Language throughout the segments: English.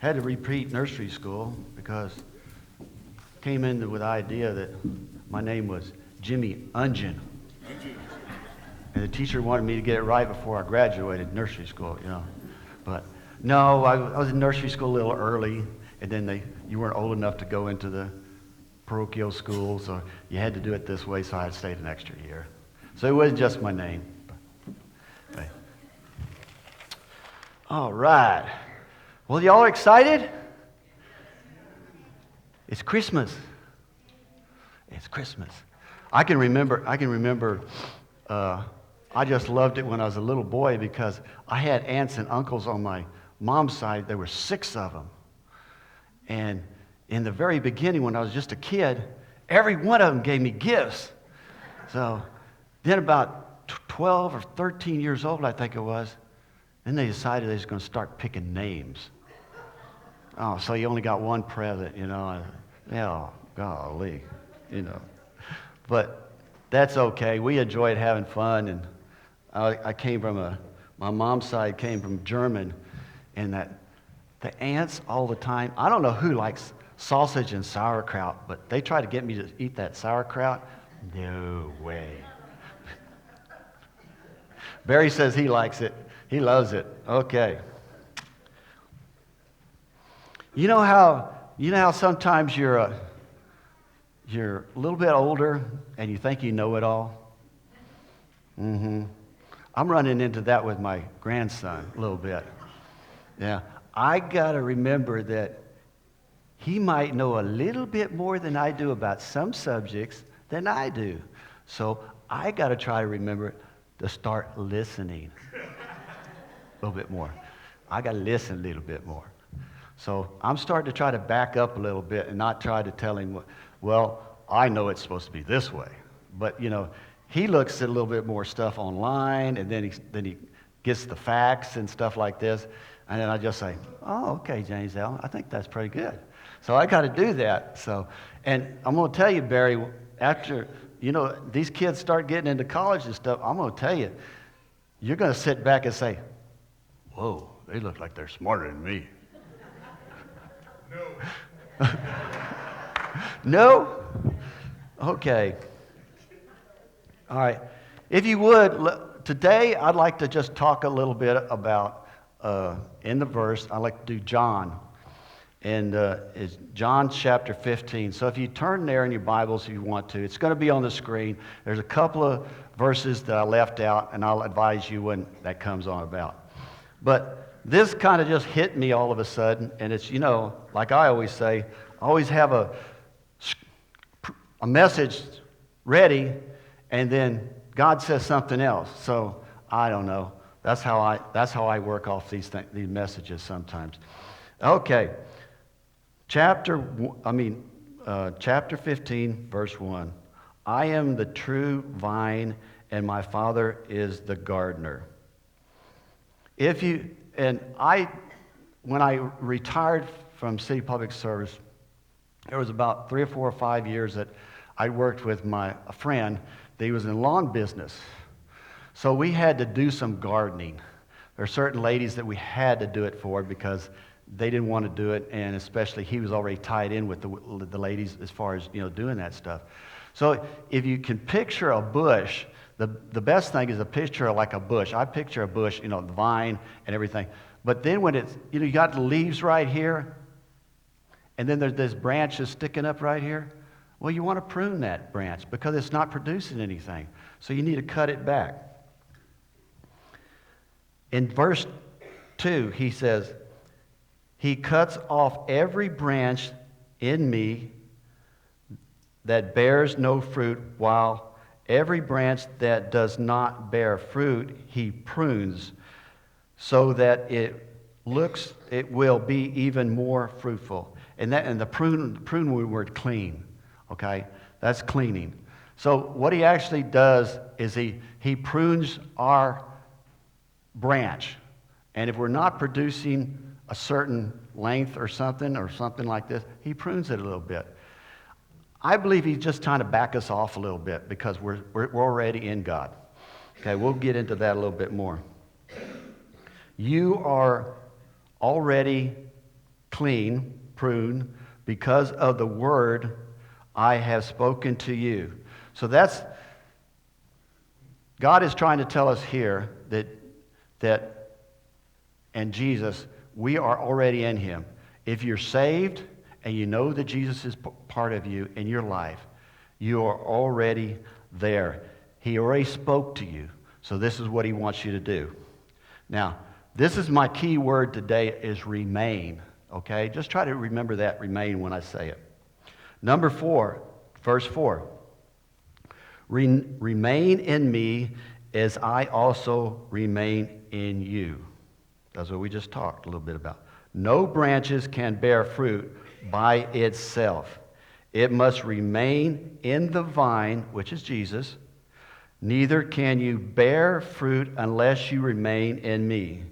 had to repeat nursery school because came in with the idea that my name was Jimmy Ungen. And the teacher wanted me to get it right before I graduated nursery school, But no, I was in nursery school a little early, and then you weren't old enough to go into the parochial school, so you had to do it this way, so I had stayed an extra year. So it wasn't just my name. Okay. All right. Well, y'all are excited? It's Christmas. It's Christmas. I can remember. I just loved it when I was a little boy because I had aunts and uncles on my mom's side. There were 6 of them. And in the very beginning, when I was just a kid, every one of them gave me gifts. So then about 12 or 13 years old, I think it was, then they decided they was going to start picking names. Oh, so you only got one present, Yeah, golly, But that's okay. We enjoyed having fun, and I came from my mom's side came from German, and the aunts all the time, I don't know who likes sausage and sauerkraut, but they try to get me to eat that sauerkraut. No way. Barry says he likes it. He loves it. Okay. You know how sometimes you're a little bit older and you think you know it all? Mm-hmm. I'm running into that with my grandson a little bit. Yeah. I got to remember that he might know a little bit more than I do about some subjects than I do. So I got to try to remember to start listening a little bit more. I got to listen a little bit more. So I'm starting to try to back up a little bit and not try to tell him, well, I know it's supposed to be this way. But, he looks at a little bit more stuff online, and then he gets the facts and stuff like this. And then I just say, oh, okay, James Allen, I think that's pretty good. So I got to do that. So, and I'm going to tell you, Barry, after, these kids start getting into college and stuff, I'm going to tell you, you're going to sit back and say, whoa, they look like they're smarter than me. No. No? Okay. All right. If you would, today I'd like to just talk a little bit about, in the verse, I'd like to do John. And it's John chapter 15. So if you turn there in your Bibles if you want to, it's going to be on the screen. There's a couple of verses that I left out, and I'll advise you when that comes on about. But this kind of just hit me all of a sudden, and it's, like I always say, I always have a message ready, and then God says something else. So I don't know. That's how I work off these messages sometimes. Okay, chapter 15, verse 1. I am the true vine, and my Father is the gardener. When I retired from City Public Service, there was about 3 or 4 or 5 years that I worked with a friend that he was in lawn business. So we had to do some gardening. There are certain ladies that we had to do it for because they didn't want to do it, and especially he was already tied in with the ladies as far as doing that stuff. So if you can picture a bush, the best thing is a picture like a bush. I picture a bush, the vine and everything. But then when it's, you got the leaves right here, and then there's branches sticking up right here. Well, you want to prune that branch because it's not producing anything. So you need to cut it back. In verse 2, he says, He cuts off every branch in me that bears no fruit, while every branch that does not bear fruit, he prunes, so that it will be even more fruitful. And the prune word clean, okay? That's cleaning. So what he actually does is he prunes our branch. And if we're not producing a certain length or something like this, he prunes it a little bit. I believe he's just trying to back us off a little bit because we're already in God. Okay, we'll get into that a little bit more. You are already clean, prune, because of the word I have spoken to you. So God is trying to tell us here that and Jesus, we are already in him. If you're saved and you know that Jesus is part of you in your life, you are already there. He already spoke to you. So this is what he wants you to do. Now, this is my key word today is remain. Okay? Just try to remember that, remain, when I say it. Number 4, verse 4. Remain in me as I also remain in you. That's what we just talked a little bit about. No branches can bear fruit by itself. It must remain in the vine, which is Jesus. Neither can you bear fruit unless you remain in me.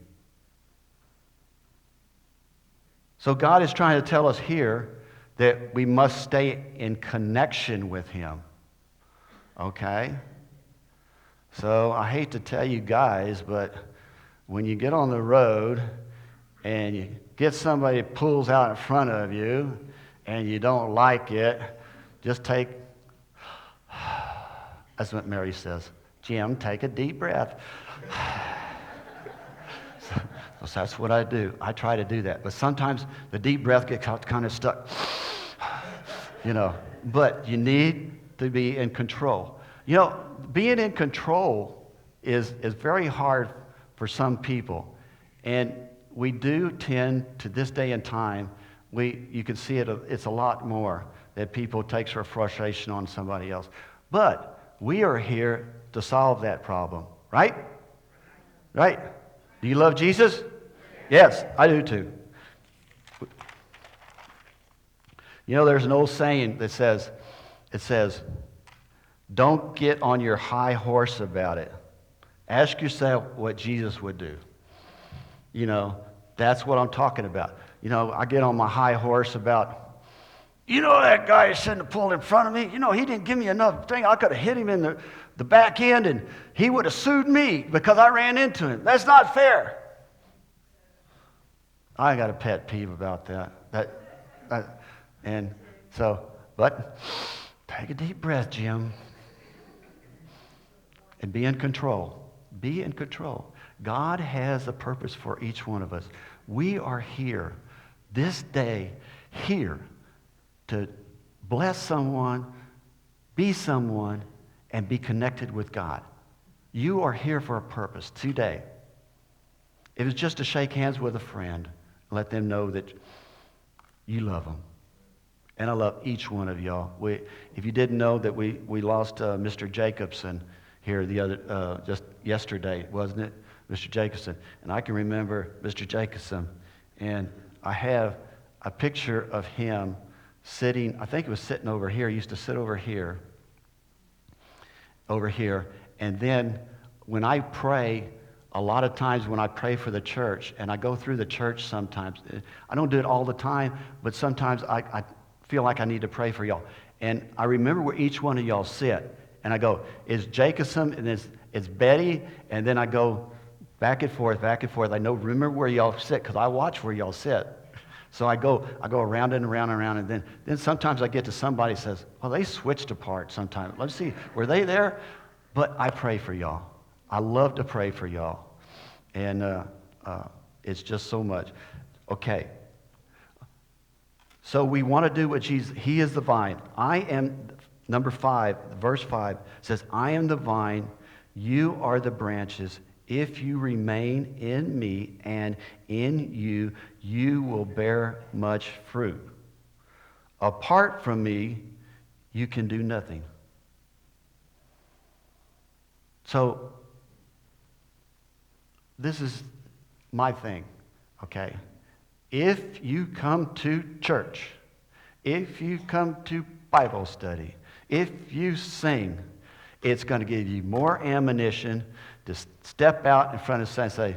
So God is trying to tell us here that we must stay in connection with him. Okay? So I hate to tell you guys, but when you get on the road and you get somebody that pulls out in front of you and you don't like it, just take, that's what Mary says, Jim, take a deep breath. So that's what I do. I try to do that. But sometimes the deep breath gets kind of stuck. But you need to be in control. Being in control is very hard for some people. And we do tend, to this day and time, you can see it's a lot more that people takes their frustration on somebody else. But we are here to solve that problem, right? Right? Do you love Jesus? Yes, I do too. There's an old saying that says, don't get on your high horse about it. Ask yourself what Jesus would do. That's what I'm talking about. I get on my high horse about, that guy shouldn't have pulled in front of me. He didn't give me enough thing. I could have hit him in the back end and he would have sued me because I ran into him. That's not fair. I got a pet peeve about that. But take a deep breath, Jim, and be in control. Be in control. God has a purpose for each one of us. We are here this day, here to bless someone, be someone, and be connected with God. You are here for a purpose today. It was just to shake hands with a friend, let them know that you love them. And I love each one of y'all. If you didn't know that we lost Mr. Jacobson here just yesterday, wasn't it? Mr. Jacobson. And I can remember Mr. Jacobson. And I have a picture of him sitting, I think it was sitting over here. He used to sit over here. And then when I pray, a lot of times when I pray for the church, and I go through the church sometimes, I don't do it all the time, but sometimes I feel like I need to pray for y'all. And I remember where each one of y'all sit. And I go, it's Jacobson, and it's Betty, and then I go back and forth. I know, remember where y'all sit, because I watch where y'all sit. So I go around and around and around, and then sometimes I get to somebody who says, well, they switched apart sometimes. Let's see, were they there? But I pray for y'all. I love to pray for y'all. And it's just so much. Okay. So we want to do what Jesus, he is the vine. I am, number 5, verse 5 says, I am the vine, you are the branches. If you remain in me and in you, you will bear much fruit. Apart from me, you can do nothing. So, this is my thing, okay? If you come to church, if you come to Bible study, if you sing, it's going to give you more ammunition to step out in front of someone and say,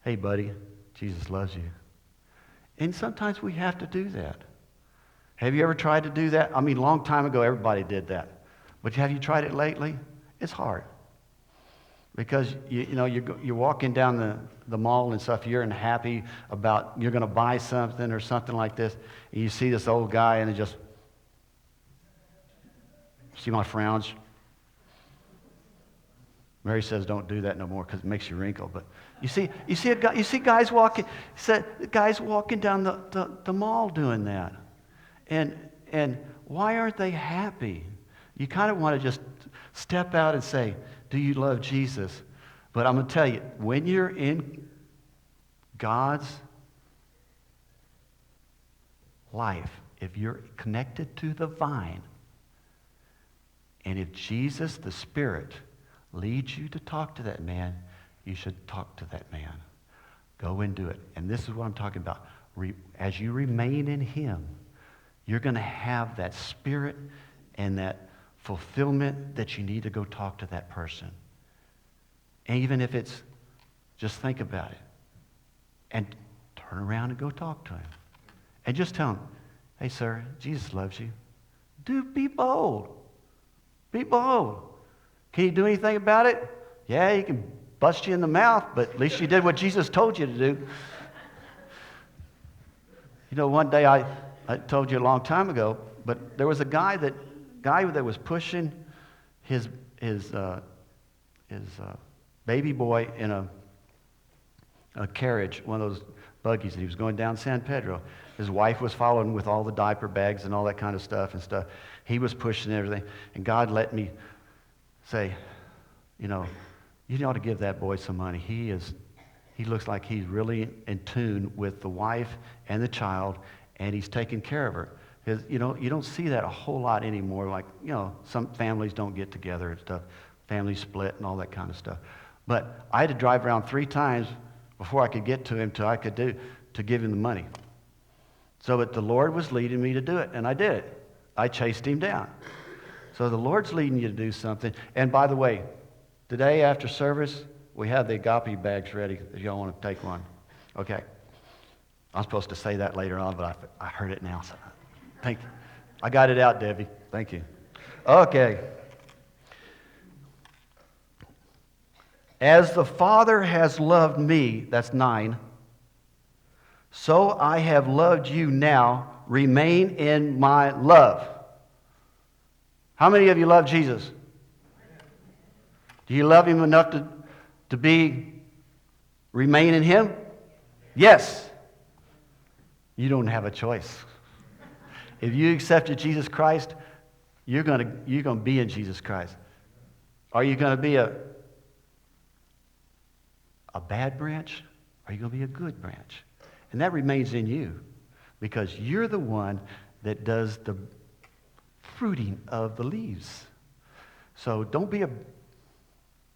hey, buddy, Jesus loves you. And sometimes we have to do that. Have you ever tried to do that? I mean, a long time ago, everybody did that. But have you tried it lately? It's hard. Because you're walking down the mall and stuff, you're happy about you're going to buy something or something like this, and you see this old guy and it just, see my frowns? Mary says don't do that no more because it makes you wrinkle. But you see guys walking down the mall doing that, and why aren't they happy? You kind of want to just step out and say, do you love Jesus? But I'm going to tell you, when you're in God's life, if you're connected to the vine, and if Jesus, the Spirit, leads you to talk to that man, you should talk to that man. Go and do it. And this is what I'm talking about. As you remain in Him, you're going to have that spirit and that fulfillment that you need to go talk to that person. And even if it's, just think about it. And turn around and go talk to him. And just tell him, hey, sir, Jesus loves you. Be bold. Be bold. Can you do anything about it? Yeah, he can bust you in the mouth, but at least you did what Jesus told you to do. One day I told you a long time ago, but there was a guy that was pushing his baby boy in a carriage, one of those buggies, and he was going down San Pedro. His wife was following with all the diaper bags and all that kind of stuff. He was pushing everything, and God let me say, you ought to give that boy some money. He looks like he's really in tune with the wife and the child, and he's taking care of her. Because, you don't see that a whole lot anymore. Like, some families don't get together and stuff. Families split and all that kind of stuff. But I had to drive around 3 times before I could get to him to give him the money. But the Lord was leading me to do it, and I did it. I chased him down. So the Lord's leading you to do something. And by the way, today after service, we have the agape bags ready if y'all want to take one. Okay. I'm supposed to say that later on, but I heard it now. So thank you. I got it out, Debbie. Thank you. Okay. As the Father has loved me, that's 9, so I have loved you now. Remain in my love. How many of you love Jesus? Do you love him enough to remain in him? Yes. You don't have a choice. If you accepted Jesus Christ, you're going to be in Jesus Christ. Are you going to be a bad branch? Or are you going to be a good branch? And that remains in you because you're the one that does the fruiting of the leaves. So don't be a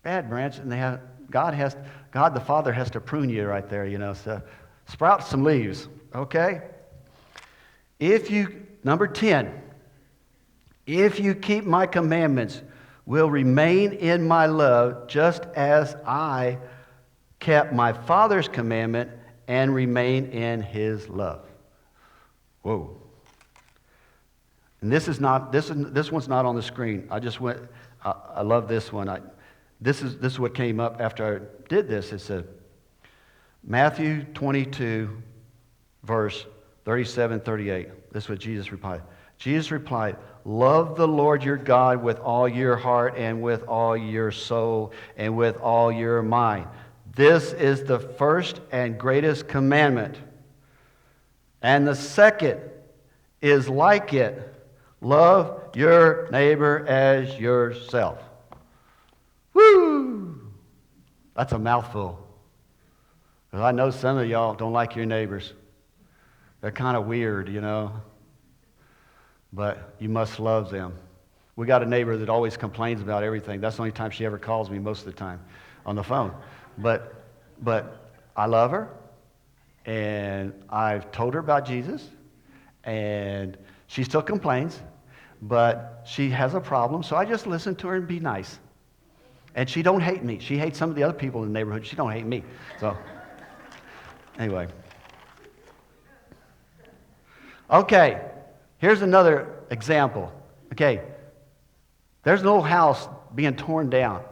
bad branch, and God the Father has to prune you right there, so sprout some leaves, okay? Number 10, if you keep my commandments, will remain in my love, just as I kept my Father's commandment and remain in his love. Whoa. And this one's not on the screen. I love this one. This is what came up after I did this. It said, Matthew 22, verse 37, 38. This is what Jesus replied. Jesus replied, love the Lord your God with all your heart and with all your soul and with all your mind. This is the first and greatest commandment. And the second is like it. Love your neighbor as yourself. Woo! That's a mouthful. Because I know some of y'all don't like your neighbors. They're kind of weird, But you must love them. We got a neighbor that always complains about everything. That's the only time she ever calls me most of the time on the phone. But I love her, and I've told her about Jesus, and she still complains, but she has a problem, so I just listen to her and be nice. And she don't hate me. She hates some of the other people in the neighborhood. She don't hate me. So, anyway. Okay, here's another example. Okay, there's an old house being torn down.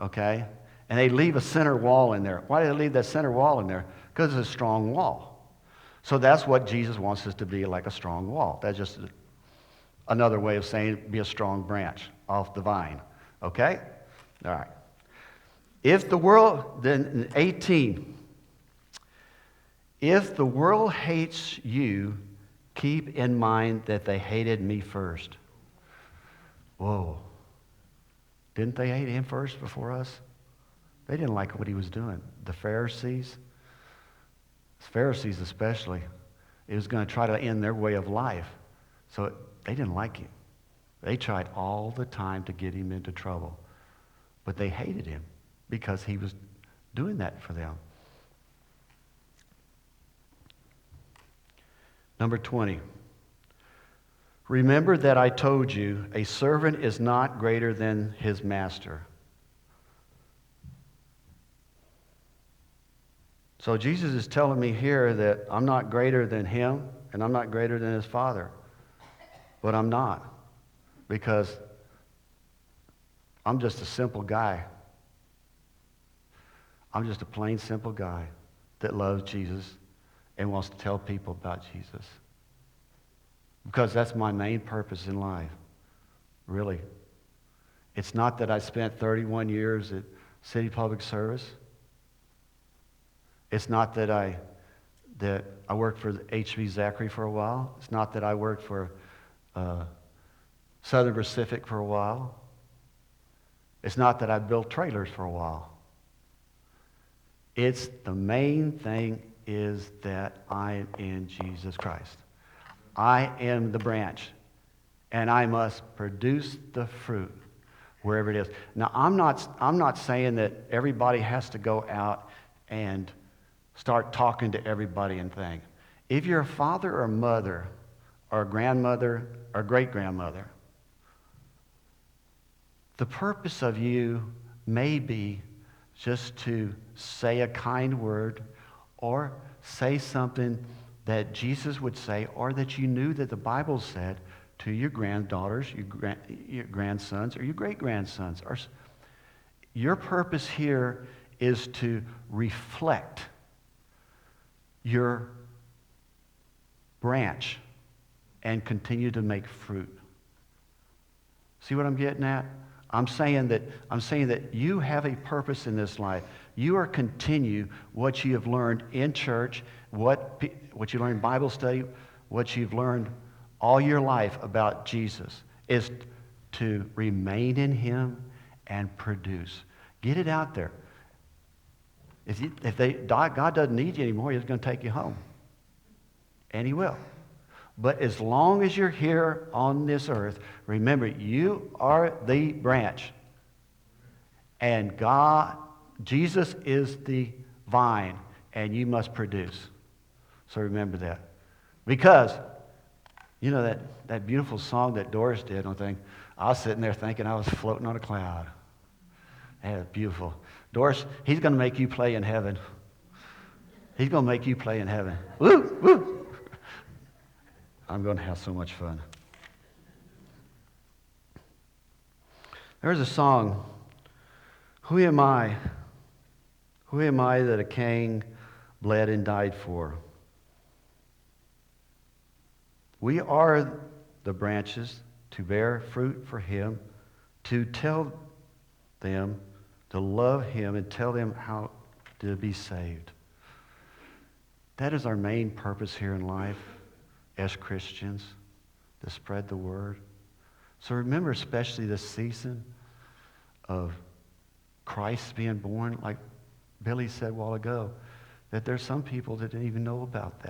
okay? And they leave a center wall in there. Why do they leave that center wall in there? Because it's a strong wall. So that's what Jesus wants us to be, like a strong wall. That's just another way of saying be a strong branch off the vine, okay? All right. If the world, then 18, if the world hates you, keep in mind that they hated me first. Whoa. Didn't they hate him first before us? They didn't like what he was doing. The Pharisees especially, it was going to try to end their way of life. So they didn't like him. They tried all the time to get him into trouble. But they hated him because he was doing that for them. Number 20. Remember that I told you, a servant is not greater than his master. So Jesus is telling me here that I'm not greater than him, and I'm not greater than his Father. But I'm not, because I'm just a simple guy. I'm just a plain, simple guy that loves Jesus and wants to tell people about Jesus. Because that's my main purpose in life, really. It's not that I spent 31 years at City Public Service. It's not that I worked for H.B. Zachary for a while. It's not that I worked for Southern Pacific for a while. It's not that I built trailers for a while. It's the main thing is that I am in Jesus Christ. I am the branch, and I must produce the fruit wherever it is. Now, I'm not saying that everybody has to go out and start talking to everybody and things. If you're a father or mother or a grandmother or great-grandmother, the purpose of you may be just to say a kind word or say something that Jesus would say or that you knew that the Bible said to your granddaughters, your grandsons, or your great-grandsons. Your purpose here is to reflect your branch and continue to make fruit. See what I'm getting at? I'm saying that you have a purpose in this life. You are continue what you have learned in church, what you learned in Bible study, what you've learned all your life about Jesus is to remain in him and produce. Get it out there. God doesn't need you anymore, he's going to take you home. And he will. But as long as you're here on this earth, remember, you are the branch. And Jesus is the vine, and you must produce. So remember that. Because, you know that beautiful song that Doris did, I was sitting there thinking I was floating on a cloud. Yeah, beautiful. Doris, he's going to make you play in heaven. He's going to make you play in heaven. Woo, woo. I'm going to have so much fun. There's a song, Who am I? Who am I that a king bled and died for? We are the branches to bear fruit for him, to tell them to love him and tell them how to be saved. That is our main purpose here in life as Christians, to spread the word. So remember, especially this season of Christ being born, like Billy said a while ago, that there's some people that didn't even know about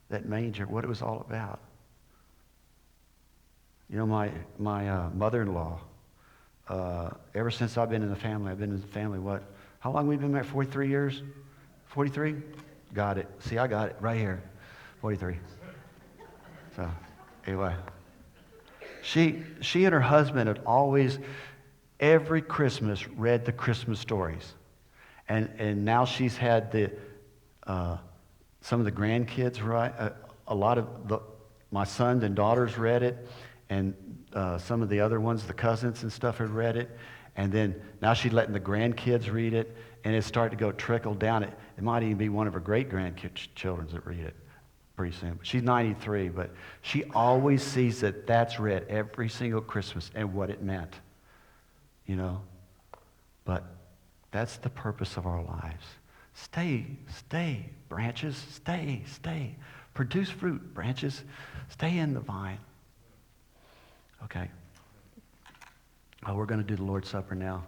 that manger, what it was all about. You know, my mother-in-law, ever since I've been in the family, how long have we been married? 43 years? 43? Got it. See, I got it right here. 43. So, anyway. She and her husband had always, every Christmas, read the Christmas stories. And now she's had some of the grandkids, right? A lot of my sons and daughters read it, and some of the other ones, the cousins and stuff, had read it. And then now she's letting the grandkids read it, and it's starting to go trickle down. It might even be one of her great-grandchildren that read it pretty soon. She's 93, but she always sees that that's read every single Christmas and what it meant, you know. But that's the purpose of our lives. Stay, branches, stay. Produce fruit, branches. Stay in the vine. Okay. We're going to do the Lord's Supper now.